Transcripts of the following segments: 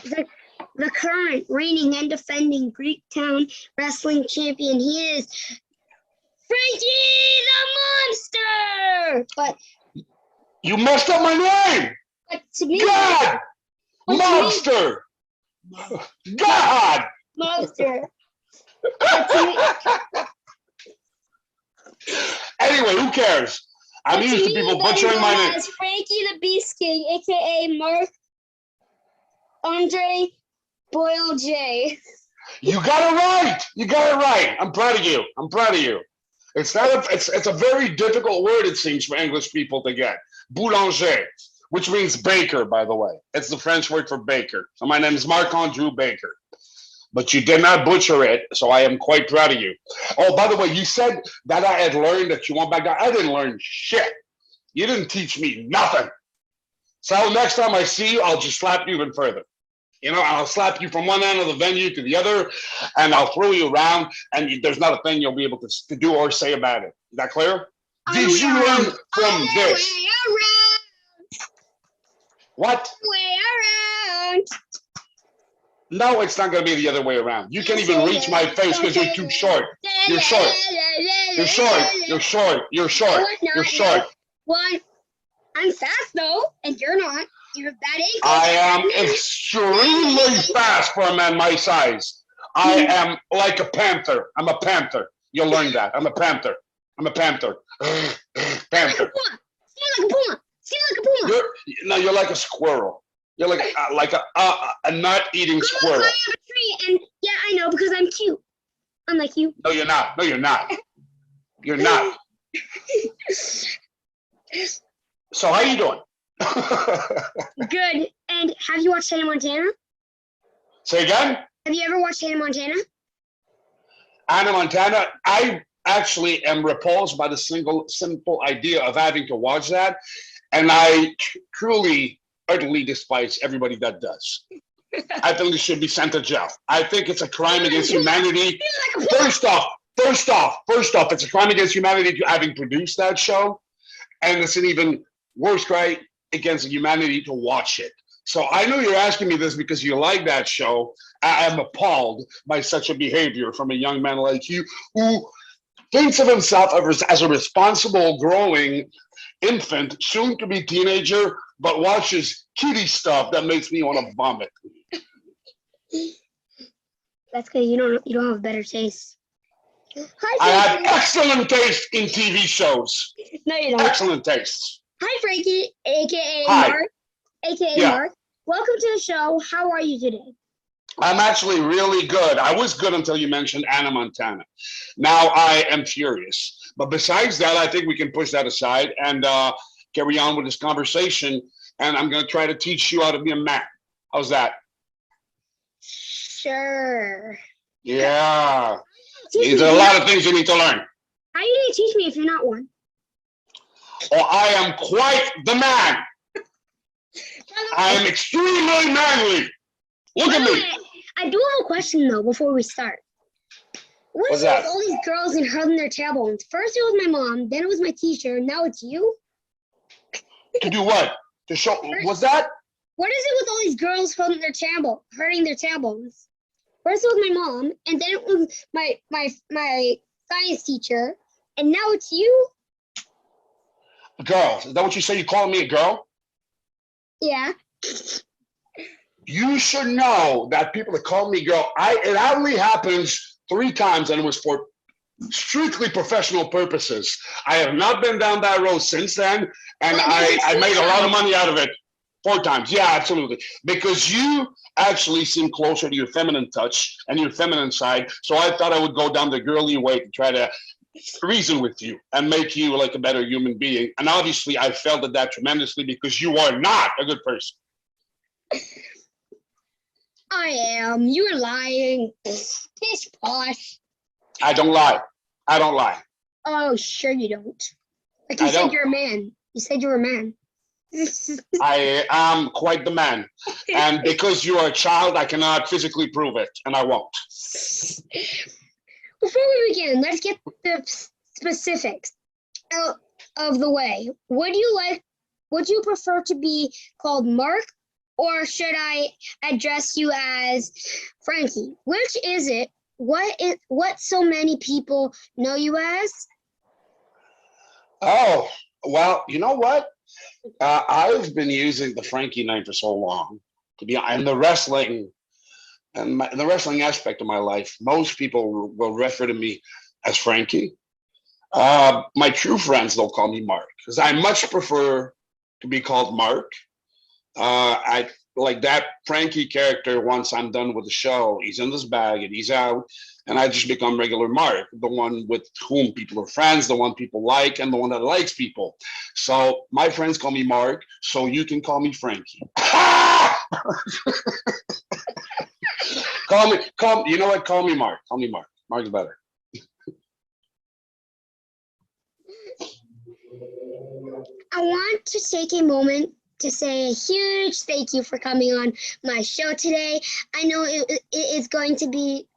the current reigning and defending Greektown wrestling champion. He is Frankie the Monster. But you messed up my name. But to me, God, monster. God, monster. But to me, anyway, who cares? I'm used to people butchering my name. As Frankie the Beast King, aka Marc-Andre Boyle J. You got it right. You got it right. I'm proud of you. I'm proud of you. It's not. It's a very difficult word, it seems, for English people to get. Boulanger, which means baker, by the way. It's the French word for baker. So my name is Marc-Andre Baker. But you did not butcher it, so I am quite proud of you. Oh, by the way, you said that I had learned that you went back down. I didn't learn shit. You didn't teach me nothing. So next time I see you, I'll just slap you even further. You know, I'll slap you from one end of the venue to the other, and I'll throw you around, and there's not a thing you'll be able to do or say about it. Is that clear? Did you learn from this? What? Way around. No, it's not going to be the other way around. You can't even reach my face because you're too short. You're short. You're short. You're short. You're short. You're short. One. I'm fast though, and you're not. You have bad ankles. I am extremely fast for a man my size. I am like a panther. I'm a panther. You'll learn that. I'm a panther. I'm a panther. Panther. Stand like a puma. Stand like a puma. You're like a squirrel. You're like a nut-eating squirrel. I'm a tree, and yeah, I know because I'm cute. Unlike you. No, you're not. No, you're not. You're not. So how you doing? Good. And have you watched Hannah Montana? Say again? Have you ever watched Hannah Montana? Hannah Montana. I actually am repulsed by the simple idea of having to watch that, and I truly, utterly despise everybody that does. I think they should be sent to jail. I think it's a crime against humanity. First off, it's a crime against humanity to having produced that show, and it's an even worse crime against humanity to watch it. So I know you're asking me this because you like that show. I am appalled by such a behavior from a young man like you who thinks of himself as a responsible, growing infant, soon to be teenager, but watches kiddie stuff that makes me want to vomit. That's good. You don't have better taste. Hi, I have excellent taste in TV shows. No, you don't. Excellent taste. Hi, Frankie, aka Hi. Mark, aka Mark. Welcome to the show. How are you today? I'm actually really good. I was good until you mentioned Hannah Montana. Now I am furious. But besides that, I think we can push that aside and carry on with this conversation. And I'm going to try to teach you how to be a man. How's that? Sure. Yeah. There's a lot of things you need to learn. How are you going to teach me if you're not one? Oh, I am quite the man. I am extremely manly. Look at me. I do have a question though before we start. What's that? with all these girls and hurling their tailbones? First it was my mom, then it was my teacher, now it's you? To do what? To show, what's that? What is it with all these girls hurting their tailbones? First it was my mom, and then it was my science teacher, and now it's you? Girl, is that what you say? You calling me a girl? Yeah. You should know that people that call me girl, it only happens 3 times, and it was for strictly professional purposes. I have not been down that road since then, and I made a lot of money out of it. 4 times. Yeah, absolutely. Because you actually seem closer to your feminine touch and your feminine side, so I thought I would go down the girly way to try to reason with you and make you like a better human being. And obviously, I failed at that tremendously because you are not a good person. I am. You're lying. Pish posh. I don't lie. I don't lie. Oh, sure you don't. Like you said, you're a man. You said you were a man. I am quite the man. And because you are a child, I cannot physically prove it, and I won't. Before we begin, let's get the specifics out of the way. Would you prefer to be called Marc or should I address you as Frankie? Which is it? What so many people know you as? Oh, well, you know what? I've been using the Frankie name for so long. To be in the wrestling in the wrestling aspect of my life, most people will refer to me as Frankie. My true friends, they'll call me Mark because I much prefer to be called Mark. I like that Frankie character. Once I'm done with the show, he's in this bag and he's out, and I just become regular Mark, the one with whom people are friends, the one people like, and the one that likes people. So my friends call me Mark, so you can call me Frankie. You know what? Call me Mark. Call me Mark. Mark's better. I want to take a moment to say a huge thank you for coming on my show today. I know it is going to be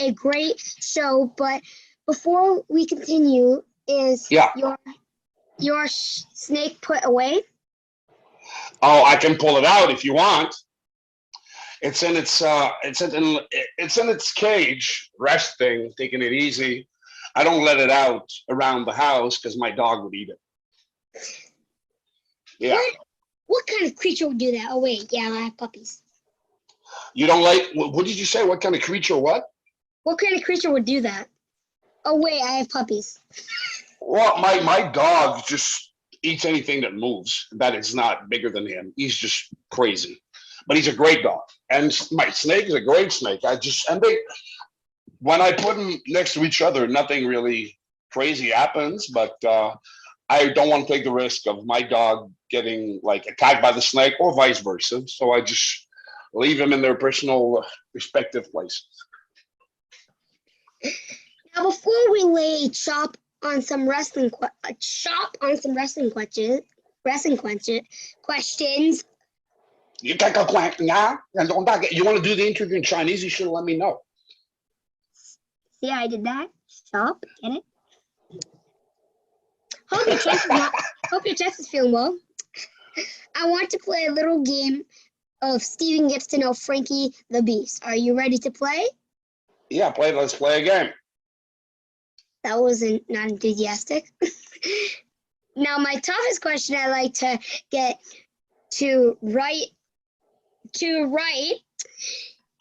a great show, but before we continue, is your snake put away? Oh, I can pull it out if you want. It's in its cage, resting, taking it easy. I don't let it out around the house because my dog would eat it. Yeah. What kind of creature would do that? Oh wait, yeah, I have puppies. You don't like? What did you say? What kind of creature? What? What kind of creature would do that? Oh wait, I have puppies. Well, my dog just eats anything that moves that is not bigger than him. He's just crazy, but he's a great dog. And my snake is a great snake. When I put them next to each other, nothing really crazy happens. But I don't want to take the risk of my dog getting like attacked by the snake or vice versa. So I just leave them in their personal respective places. Now, before we lay a chop on some wrestling questions. You want to do the interview in Chinese? You should let me know. See, I did that. Chop, get it? Hope your chest is feeling well. I want to play a little game of Steven Gets to Know Frankie the Beast. Are you ready to play? Yeah, let's play a game. That wasn't not enthusiastic. Now, my toughest question I like to get to write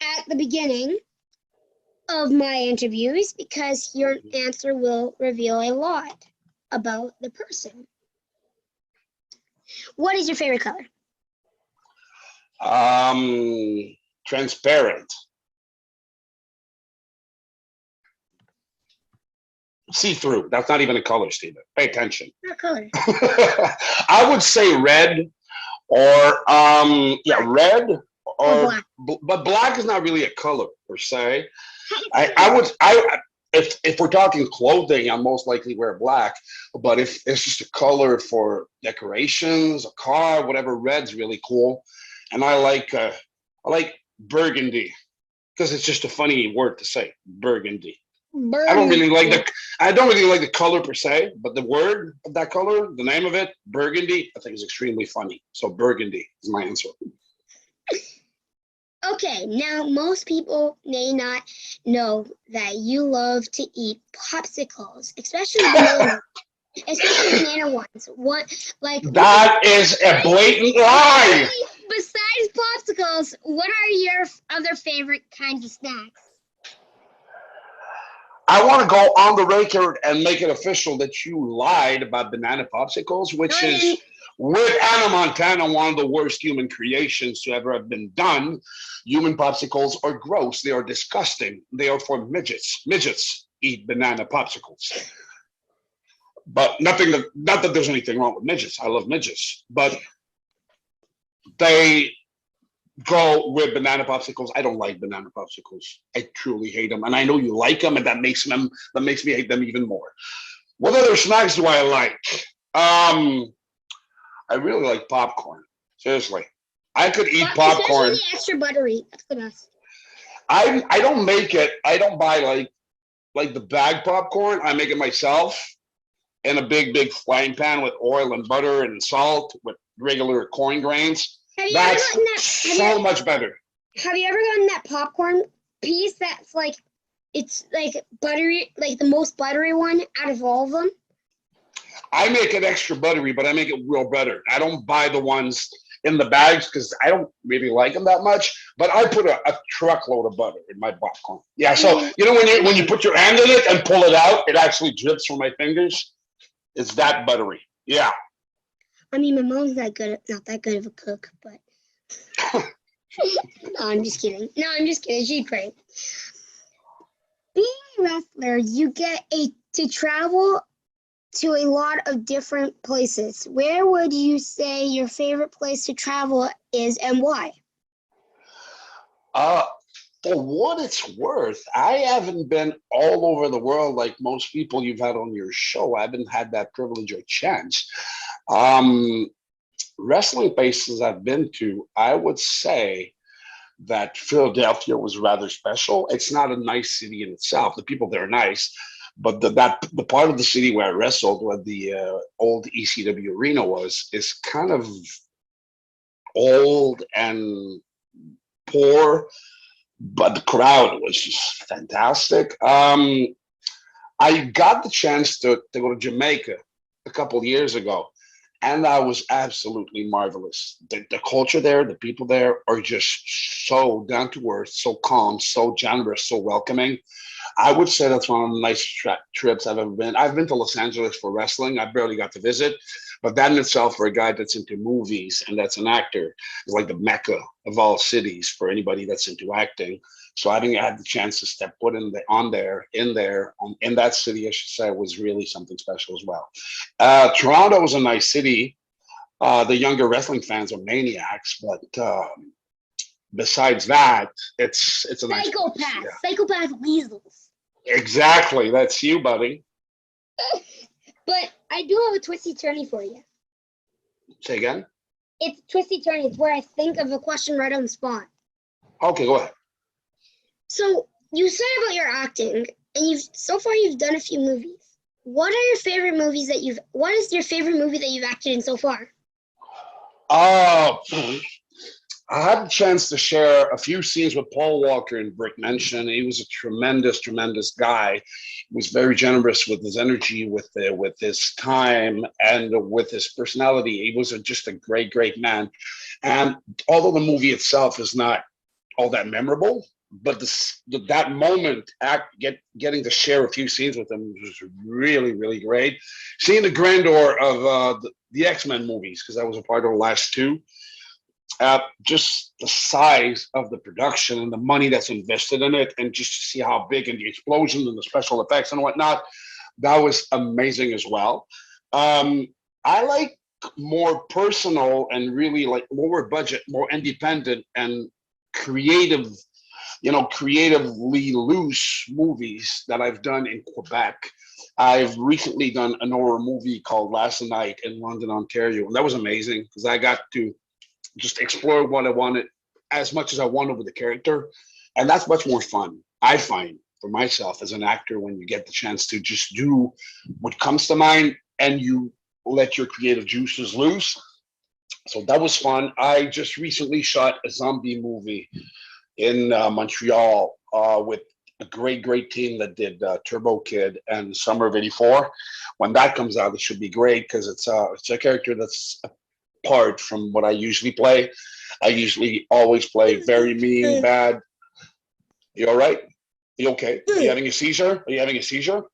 at the beginning of my interviews because your answer will reveal a lot about the person. What is your favorite color? Transparent. See-through. That's not even a color, Steven. Pay attention. What color? I would say red or red or black. But black is not really a color per se. If we're talking clothing, I'm most likely wear black. But if it's just a color for decorations, a car, whatever, red's really cool. And I like burgundy because it's just a funny word to say, burgundy. I don't really like the color per se, but the word of that color, the name of it, burgundy, I think is extremely funny. So burgundy is my answer. Okay, now most people may not know that you love to eat popsicles, especially banana ones. That is a blatant lie. Besides popsicles, what are your other favorite kinds of snacks? I want to go on the record and make it official that you lied about banana popsicles, which is, with Anna Montana, one of the worst human creations to ever have been done. Human popsicles are gross. They are disgusting. They are for midgets. Midgets eat banana popsicles. But not that there's anything wrong with midgets. I love midgets. But they go with banana popsicles. I don't like banana popsicles. I truly hate them, and I know you like them, and that makes me hate them even more. What other snacks do I like? I really like popcorn. Seriously, I could eat popcorn. Especially extra buttery. That's the best. I don't make it. I don't buy like the bag popcorn. I make it myself in a big frying pan with oil and butter and salt with regular corn grains. Have you ever That's gotten that? so much better. Have you ever gotten that popcorn piece that's like, it's like buttery, like the most buttery one out of all of them? I make it extra buttery, but I make it real butter. I don't buy the ones in the bags because I don't really like them that much. But I put a truckload of butter in my popcorn. Yeah, so you know when you put your hand in it and pull it out, it actually drips from my fingers. It's that buttery. Yeah. I mean, my mom's not that good of a cook, but no, I'm just kidding. No, I'm just kidding. She's great. Being a wrestler, you get to travel to a lot of different places. Where would you say your favorite place to travel is and why? For what it's worth, I haven't been all over the world like most people you've had on your show. I haven't had that privilege or chance. Wrestling places I've been to, I would say that Philadelphia was rather special. It's not a nice city in itself. The people there are nice, but the part of the city where I wrestled, where the old ECW arena was, is kind of old and poor, but the crowd was just fantastic. I got the chance to go to Jamaica a couple of years ago, and that was absolutely marvelous. The culture there, the people there are just so down to earth, so calm, so generous, so welcoming. I would say that's one of the nice trips I've ever been. I've been to Los Angeles for wrestling. I barely got to visit, but that in itself, for a guy that's into movies and that's an actor, is like the mecca of all cities for anybody that's into acting. So having had the chance to step foot in that city, I should say, was really something special as well. Toronto is a nice city. The younger wrestling fans are maniacs, but besides that, it's a nice place. Yeah. Psychopath weasels. Exactly, that's you, buddy. But I do have a twisty turny for you. Say again? It's twisty turny. It's where I think of a question right on the spot. Okay, go ahead. So you said about your acting, and you've done a few movies. What is your favorite movie that you've acted in so far? Oh, I had the chance to share a few scenes with Paul Walker in Brick Mansion. He was a tremendous, tremendous guy. He was very generous with his energy, with his time, and with his personality. He was just a great, great man. And although the movie itself is not all that memorable, but that moment, getting to share a few scenes with him was really, really great. Seeing the grandeur of the X-Men movies, because I was a part of the last two. Just the size of the production and the money that's invested in it, and just to see how big and the explosions and the special effects and whatnot, that was amazing as well. I like more personal and really like lower budget, more independent and creatively loose movies that I've done in Quebec. I've recently done an horror movie called Last Night in London, Ontario, and that was amazing because I got to just explore what I wanted as much as I wanted with the character. And that's much more fun, I find, for myself as an actor, when you get the chance to just do what comes to mind and you let your creative juices loose. So that was fun. I just recently shot a zombie movie in Montreal with a great, great team that did Turbo Kid and Summer of '84. When that comes out, it should be great because it's a character that's apart from what I usually play. I usually always play very mean, bad. You all right? You okay? Are you having a seizure? Are you having a seizure?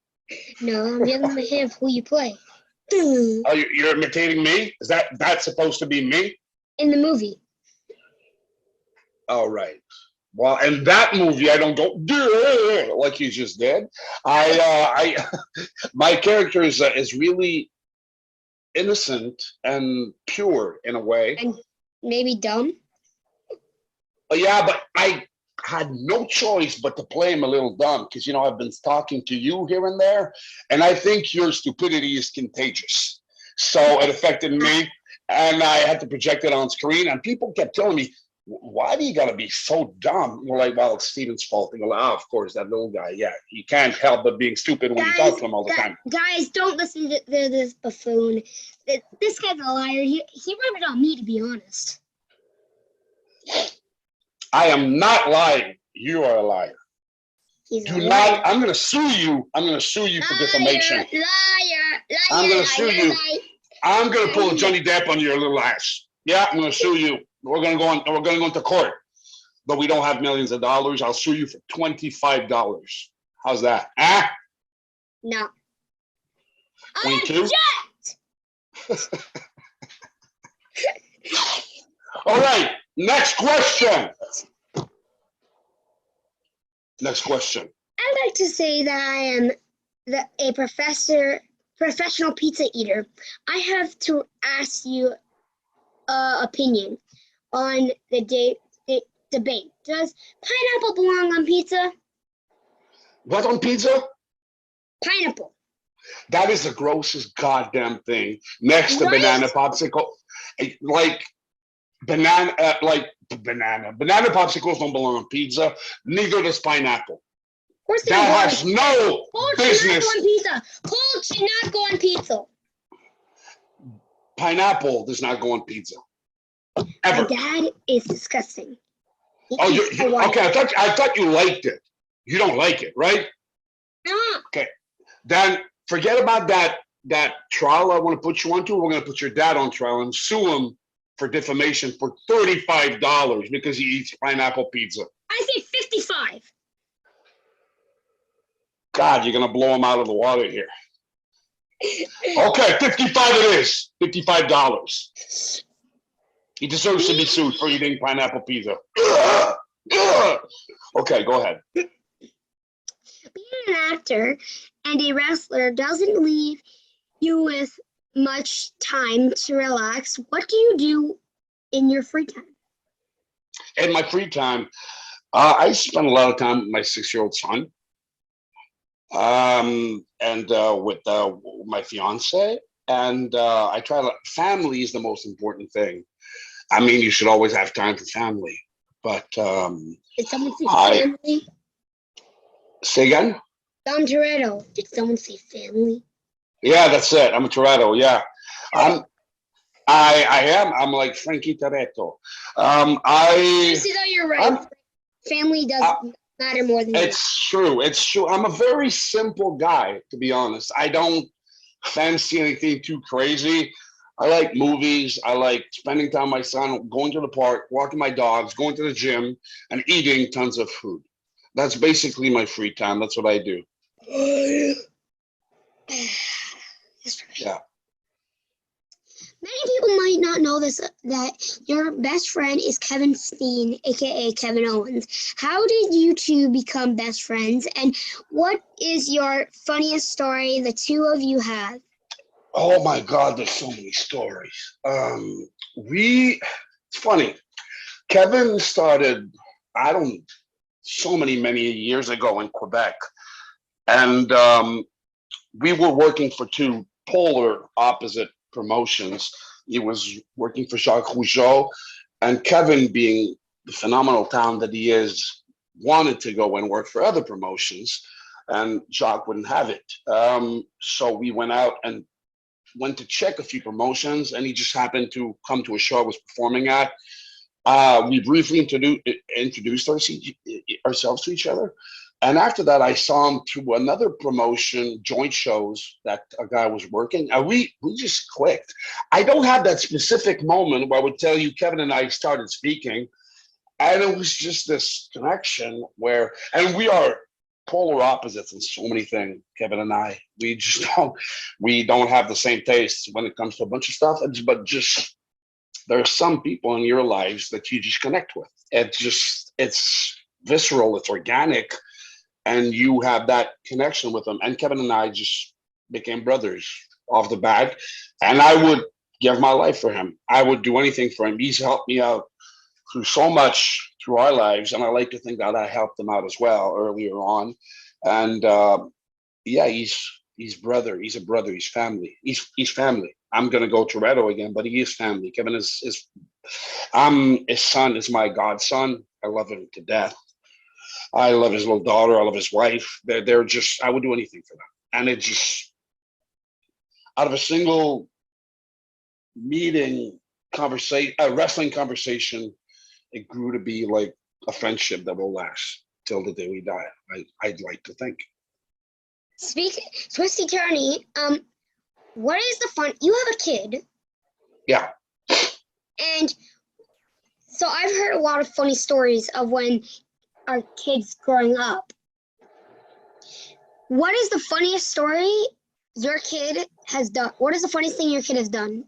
No, I'm getting the hint of who you play. Oh, you're imitating me? Is that's supposed to be me? In the movie. All right. Well, in that movie, I don't go like you just did. I my character is really innocent and pure in a way. And maybe dumb. Yeah, but I had no choice but to play him a little dumb because I've been talking to you here and there, and I think your stupidity is contagious. So it affected me, and I had to project it on screen, and people kept telling me, why do you got to be so dumb? We're like, well, it's Steven's fault. And go, of course, that little guy. Yeah, he can't help but being stupid when you talk to him all the time. Guys, don't listen to this buffoon. This guy's a liar. He rubbed it on me, to be honest. I am not lying. You are a liar. He's a Do liar. not. I'm going to sue you. I'm going to sue you for defamation. Liar. I'm going to sue you. Liar. I'm going to pull a Johnny Depp on your little ass. Yeah, I'm going to sue you. We're going to go on. We're going to go into court. But we don't have millions of dollars. I'll sue you for $25. How's that? Ah? No. 22? All right. Next question. Next question. I'd like to say that I am a professional pizza eater. I have to ask you opinion on the debate. Does pineapple belong on pizza? What on pizza? Pineapple. That is the grossest goddamn thing next to Right? banana popsicle. Like banana popsicles don't belong on pizza. Neither does pineapple. Of course That has no business. Cold should not go on pizza. Pineapple does not go on pizza. Ever. My dad is disgusting. Oh, okay. I thought you liked it. You don't like it, right? No. Okay. Then forget about that trial I want to put you onto. We're going to put your dad on trial and sue him for defamation for $35 because he eats pineapple pizza. I say 55. God, you're going to blow him out of the water here. Okay, 55 it is. $55. He deserves to be sued for eating pineapple pizza. Okay, go ahead. Being an actor and a wrestler doesn't leave you with much time to relax. What do you do in your free time? In my free time, I spend a lot of time with my 6-year-old son, and with my fiance, and I try to. Family is the most important thing. I mean, you should always have time for family, but Did someone say family? Say again? Don Toretto. Did someone say family? Yeah, that's it. I'm a Toretto. Yeah, I am. I'm like Frankie Toretto. See, though, you're right. Family does matter more than it's true. It's true. I'm a very simple guy, to be honest. I don't fancy anything too crazy. I like movies. I like spending time with my son, going to the park, walking my dogs, going to the gym, and eating tons of food. That's basically my free time. That's what I do. Yeah. Many people might not know this, that your best friend is Kevin Steen, aka Kevin Owens. How did you two become best friends, and what is your funniest story the two of you have? Oh my God, there's so many stories. It's funny. Kevin started, many years ago in Quebec. And we were working for two polar opposite promotions. He was working for Jacques Rougeau, and Kevin, being the phenomenal talent that he is, wanted to go and work for other promotions, and Jacques wouldn't have it. So we went out and went to check a few promotions, and he just happened to come to a show I was performing at. We briefly introduced ourselves to each other. And after that, I saw him to another promotion, joint shows that a guy was working. And we just clicked. I don't have that specific moment where I would tell you Kevin and I started speaking. And it was just this connection where, and we are polar opposites in so many things, Kevin and I. We don't have the same tastes when it comes to a bunch of stuff. But just, there are some people in your lives that you just connect with. It's visceral, it's organic. And you have that connection with them. And Kevin and I just became brothers off the bat. And I would give my life for him. I would do anything for him. He's helped me out through so much through our lives. And I like to think that I helped him out as well earlier on. And yeah, he's brother. He's a brother. He's family. He's family. I'm going to go Toretto again, but he is family. Kevin is his son is my godson. I love him to death. I love his little daughter. I love his wife. They're just, I would do anything for them. And it just, out of a single meeting, wrestling conversation, it grew to be like a friendship that will last till the day we die. I'd like to think. Speaking Twisty Attorney, what is the fun? You have a kid, Yeah. and so I've heard a lot of funny stories of when our kids growing up. What is the funniest story your kid has done? What is the funniest thing your kid has done?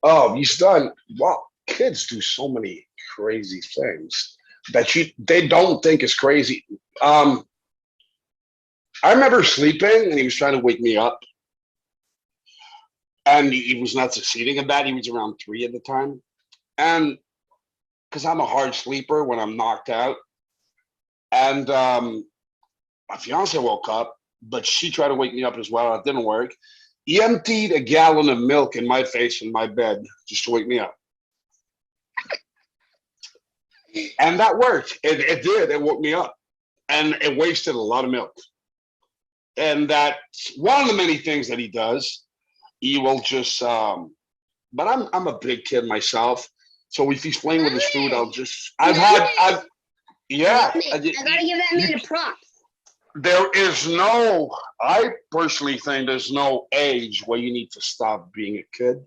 Oh, he's done. Well, kids do so many crazy things that they don't think is crazy. I remember sleeping and he was trying to wake me up, and he was not succeeding in that. He was around 3 at the time, and because I'm a hard sleeper when I'm knocked out, and my fiance woke up, but she tried to wake me up as well. It didn't work. He emptied a gallon of milk in my face in my bed just to wake me up. And that worked. It did. It woke me up. And it wasted a lot of milk. And that's one of the many things that he does. He will just, but I'm a big kid myself. So if he's playing with his food, yeah. I gotta give that man a prop. There is no, I personally think there's no age where you need to stop being a kid.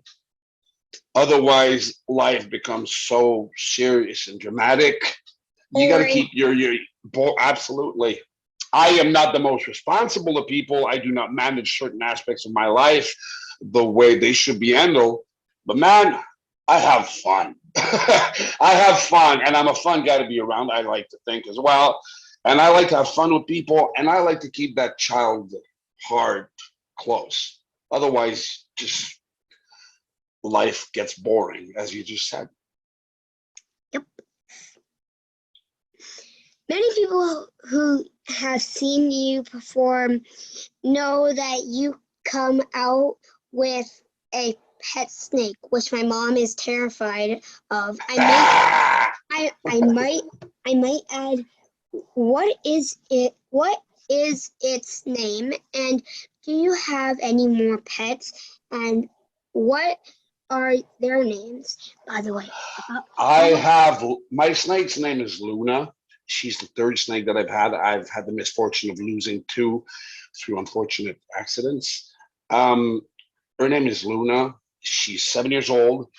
Otherwise, life becomes so serious and dramatic. You got to keep your absolutely. I am not the most responsible of people. I do not manage certain aspects of my life the way they should be handled. But man, I have fun. I have fun, and I'm a fun guy to be around. I like to think as well. And I like to have fun with people, and I like to keep that child heart close. Otherwise, just life gets boring, as you just said. Yep. Many people who have seen you perform know that you come out with a pet snake, which my mom is terrified of. I might add, what is it? What is its name? And do you have any more pets? And what are their names, by the way? I have, my snake's name is Luna. She's the third snake that I've had. I've had the misfortune of losing 2 through unfortunate accidents. Her name is Luna. She's 7 years old.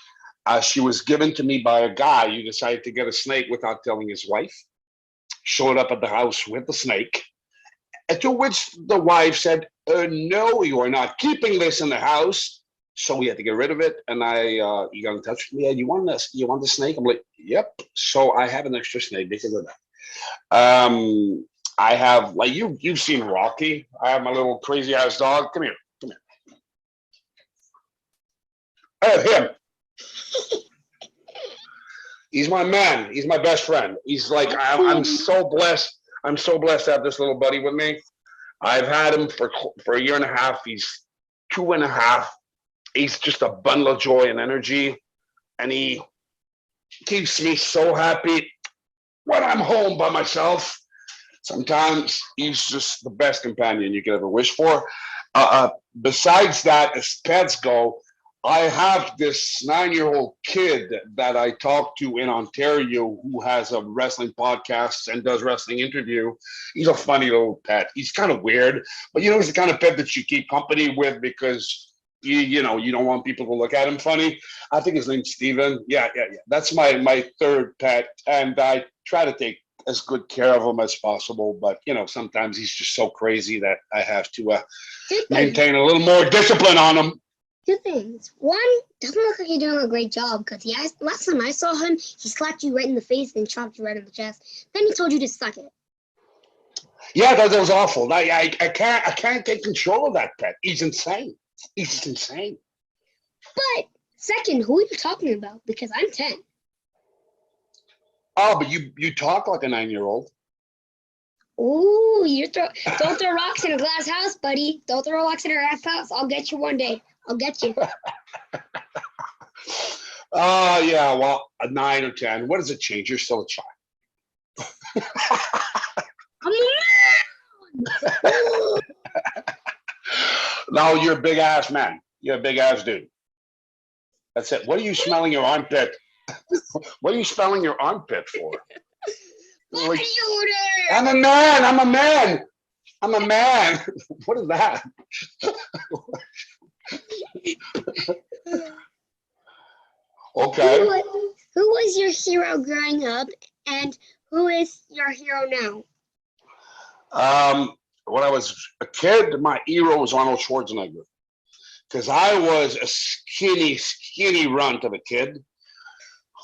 She was given to me by a guy who decided to get a snake without telling his wife. Showed up at the house with the snake, to which the wife said, no, you are not keeping this in the house. So we had to get rid of it. And he got in touch with me. And you want this? You want the snake? I'm like, yep. So I have an extra snake because of that. I have, like, you've seen Rocky. I have my little crazy ass dog. Come here. Come here. I have him. He's my man. He's my best friend. He's like, I'm so blessed. I'm so blessed to have this little buddy with me. I've had him for a year and a half. He's 2.5. He's just a bundle of joy and energy. And he keeps me so happy when I'm home by myself. Sometimes he's just the best companion you could ever wish for. Besides that, as pets go, I have this 9-year-old kid that I talk to in Ontario who has a wrestling podcast and does wrestling interview. He's a funny little pet. He's kind of weird, but he's the kind of pet that you keep company with because you don't want people to look at him funny. I think his name's Steven. Yeah. That's my third pet, and I try to take as good care of him as possible. But sometimes he's just so crazy that I have to maintain a little more discipline on him. 2 things. One, doesn't look like you're doing a great job because last time I saw him, he slapped you right in the face and chopped you right in the chest. Then he told you to suck it. Yeah, that was awful. I can't take control of that pet. He's insane. He's just insane. But second, who are you talking about? Because I'm 10. Oh, but you talk like a 9-year-old. Ooh, don't throw rocks in a glass house, buddy. Don't throw rocks in a glass house. I'll get you one day. I'll get you. Oh, yeah, well, a 9 or 10. What does it change? You're still a child. I'm a man! No, you're a big-ass man. You're a big-ass dude. That's it. What are you smelling your armpit? What are you smelling your armpit for? Like, I'm a man. I'm a man. I'm a man. What is that? Okay. Who was your hero growing up, and who is your hero now? When I was a kid, my hero was Arnold Schwarzenegger because I was a skinny runt of a kid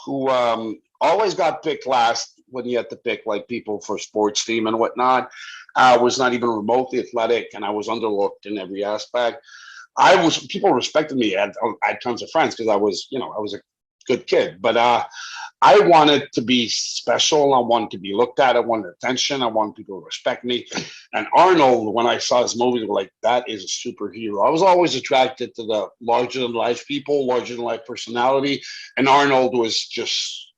who always got picked last when you had to pick like people for sports team and whatnot. I was not even remotely athletic, and I was underlooked in every aspect. People respected me. I had tons of friends because I was a good kid, but I wanted to be special. I wanted to be looked at. I wanted attention. I wanted people to respect me. And Arnold, when I saw his movies, were like, that is a superhero. I was always attracted to the larger than life people, larger than life personality. And Arnold was just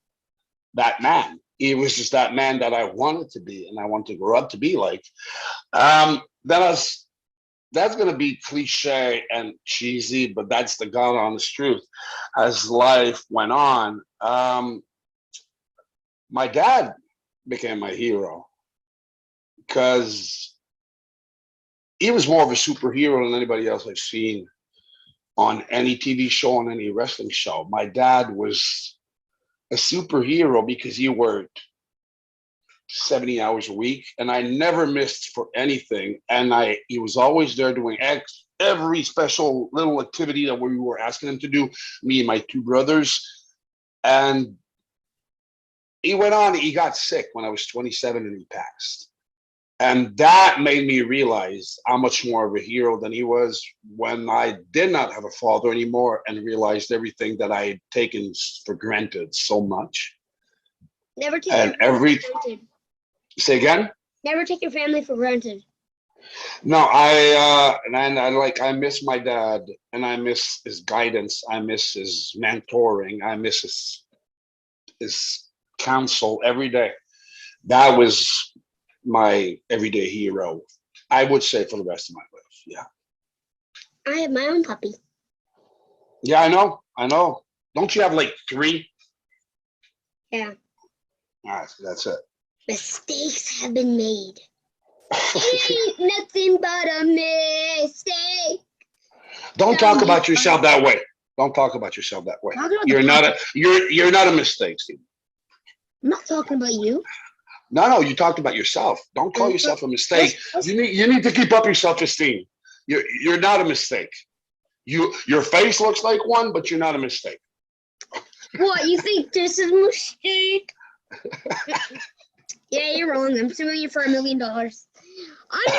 that man. He was just that man that I wanted to be, and I wanted to grow up to be like. That's going to be cliche and cheesy, but that's the God honest truth. As life went on, my dad became my hero because he was more of a superhero than anybody else I've seen on any TV show, on any wrestling show. My dad was a superhero because he worked 70 hours a week, and I never missed for anything. And he was always there doing every special little activity that we were asking him to do, me and my two brothers. And he got sick when I was 27 and he passed. And that made me realize how much more of a hero than he was when I did not have a father anymore and realized everything that I had taken for granted so much. Never take your family for granted. Say again? Never take your family for granted. No, I miss my dad, and I miss his guidance. I miss his mentoring. I miss his counsel every day. That was my everyday hero, I would say, for the rest of my life. Yeah. I have my own puppy. Yeah, I know. Don't you have like 3? Yeah. All right, so that's it. Mistakes have been made. It ain't nothing but a mistake. Don't talk about yourself that way. Don't talk about yourself that way. You're not a mistake, Steve. I'm not talking about you. No, you talked about yourself. Don't call yourself a mistake. You need to keep up your self-esteem. You're not a mistake. Your face looks like one, but you're not a mistake. What, you think this is a mistake? Yeah, you're wrong. I'm suing you for $1 million. On your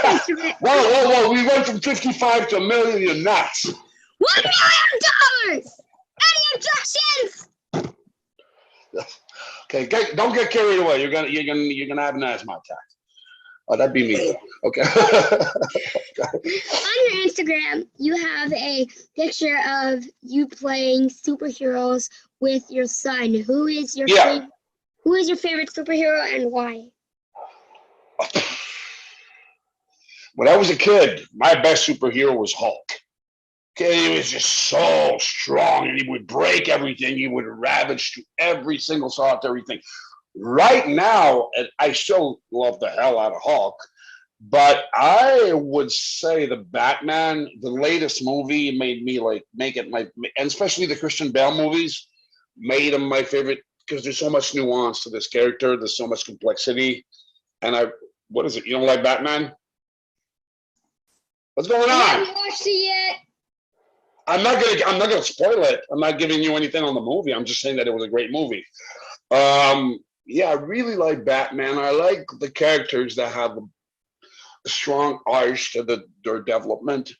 Instagram. Whoa. We went from 55 to $1 million. You're nuts. $1 million! Any objections? Okay, don't get carried away. You're gonna have an asthma attack. Oh, that'd be me. Okay. On your Instagram, you have a picture of you playing superheroes with your son. Who is your favorite superhero and why? When I was a kid, my best superhero was Hulk. Okay, he was just so strong, and he would break everything. He would ravage through every single solitary thing. Right now, I still love the hell out of Hulk, but I would say the Batman, the latest movie, made me make it my, and especially the Christian Bale movies, made him my favorite because there's so much nuance to this character. There's so much complexity, and what is it? You don't like Batman? What's going on? I haven't watched it yet. I'm not gonna spoil it. I'm not giving you anything on the movie. I'm just saying that it was a great movie. Yeah, I really like Batman. I like the characters that have a strong arc to their development,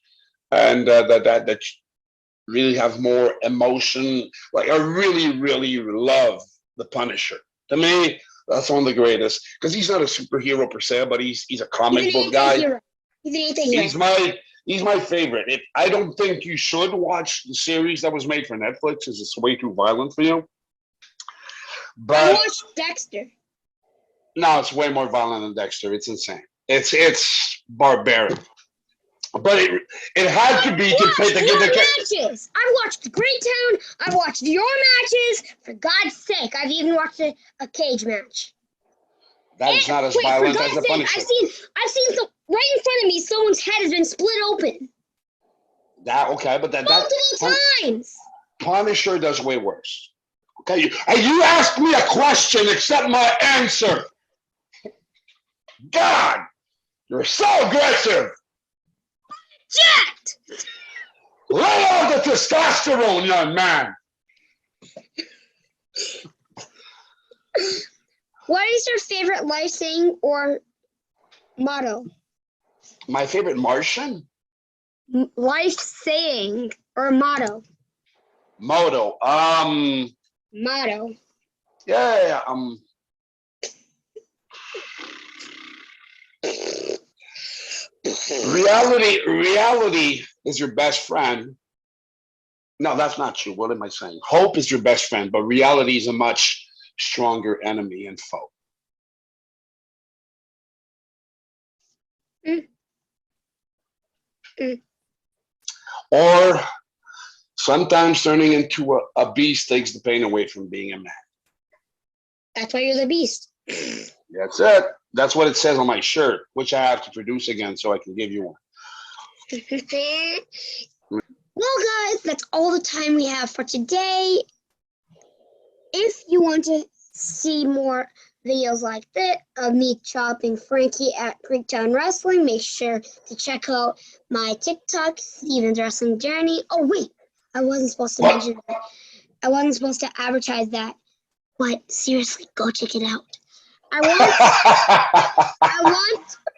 and that really have more emotion. Like I really love the Punisher. To me, that's one of the greatest because he's not a superhero per se, but he's a comic book guy. He's my favorite. I don't think you should watch the series that was made for Netflix because it's way too violent for you. But I watched Dexter. No, it's way more violent than Dexter. It's insane. It's barbaric. But it had to be to pay to get the matches. I've watched GREEKTOWN. I've watched your matches. For God's sake, I've even watched a cage match. That is not as violent as the Punisher. I've seen some right in front of me. Someone's head has been split open. That okay, but multiple times. Punisher does way worse. Okay, you asked me a question, accept my answer. God, you're so aggressive. Jacked. Lay on the testosterone, young man. What is your favorite life saying or motto? My favorite Martian? Life saying or motto? Motto. Motto. Yeah. Reality is your best friend. No, that's not true. What am I saying? Hope is your best friend, but reality is a much stronger enemy and foe. Or sometimes turning into a beast takes the pain away from being a man. That's why you're the beast. That's it. That's what it says on my shirt, which I have to produce again so I can give you one. Well, guys, that's all the time we have for today. If you want to see more videos like that of me chopping Frankie at GREEKTOWN Wrestling, make sure to check out my TikTok, Steven's Wrestling Journey. Oh, wait, I wasn't supposed to mention that. I wasn't supposed to advertise that, but seriously, go check it out. I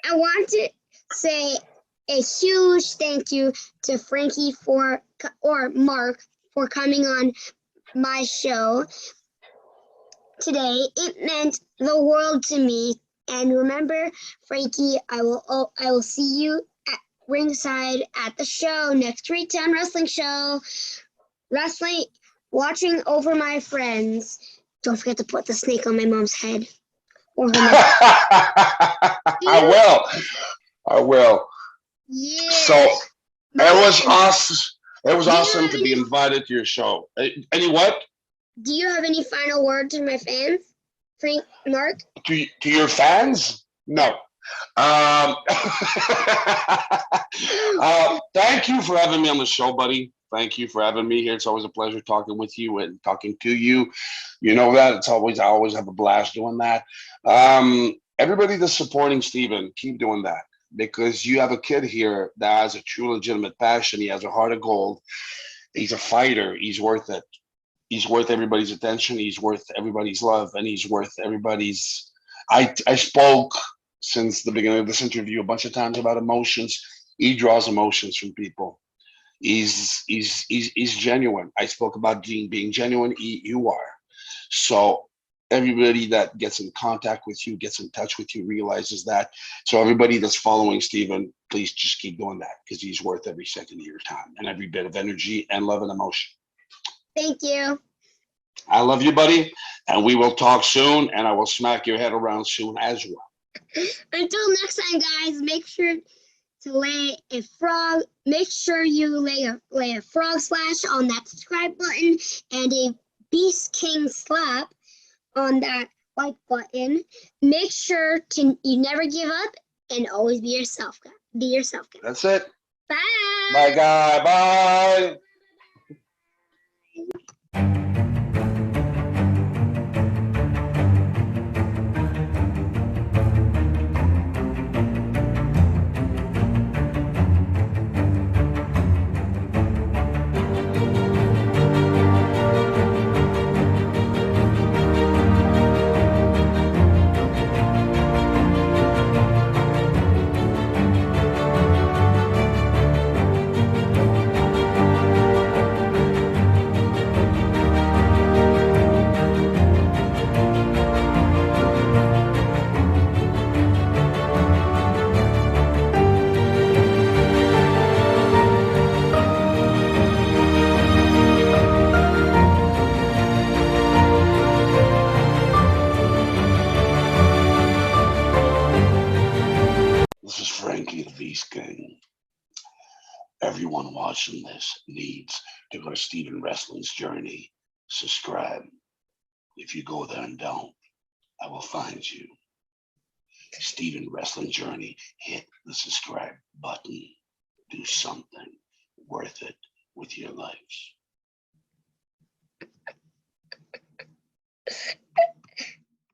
want to say a huge thank you to Frankie or Mark for coming on my show today. It meant the world to me. And remember, Frankie, I will see you at ringside at the show, next GREEKTOWN Wrestling show. Wrestling, watching over my friends. Don't forget to put the snake on my mom's head. I will. Yeah. So it was awesome. It was awesome to be invited to your show. Any what? Do you have any final word to my fans, Mark? To your fans? No. Thank you for having me on the show, buddy. Thank you for having me here. It's always a pleasure talking with you and talking to you. You know that. I always have a blast doing that. Everybody that's supporting Steven, keep doing that, because you have a kid here that has a true legitimate passion. He has a heart of gold. He's a fighter. He's worth it. He's worth everybody's attention. He's worth everybody's love, and he's worth everybody's. I spoke since the beginning of this interview a bunch of times about emotions. He draws emotions from people. He's genuine. I spoke about being genuine. You are. So everybody that gets in contact with you, gets in touch with you, realizes that. So everybody that's following Steven, please just keep doing that, because he's worth every second of your time and every bit of energy and love and emotion. Thank you. I love you, buddy. And we will talk soon, and I will smack your head around soon as well. Until next time, guys, make sure to lay a frog. Make sure you lay a frog splash on that subscribe button and a Beast King slap on that like button. Make sure you never give up and always be yourself, guys. Be yourself, guys. That's it. Bye. Bye, guy. Bye. Everyone watching this needs to go to Steven Wrestling's journey. Subscribe. If you go there and don't, I will find you. Steven Wrestling Journey. Hit the subscribe button. Do something worth it with your lives.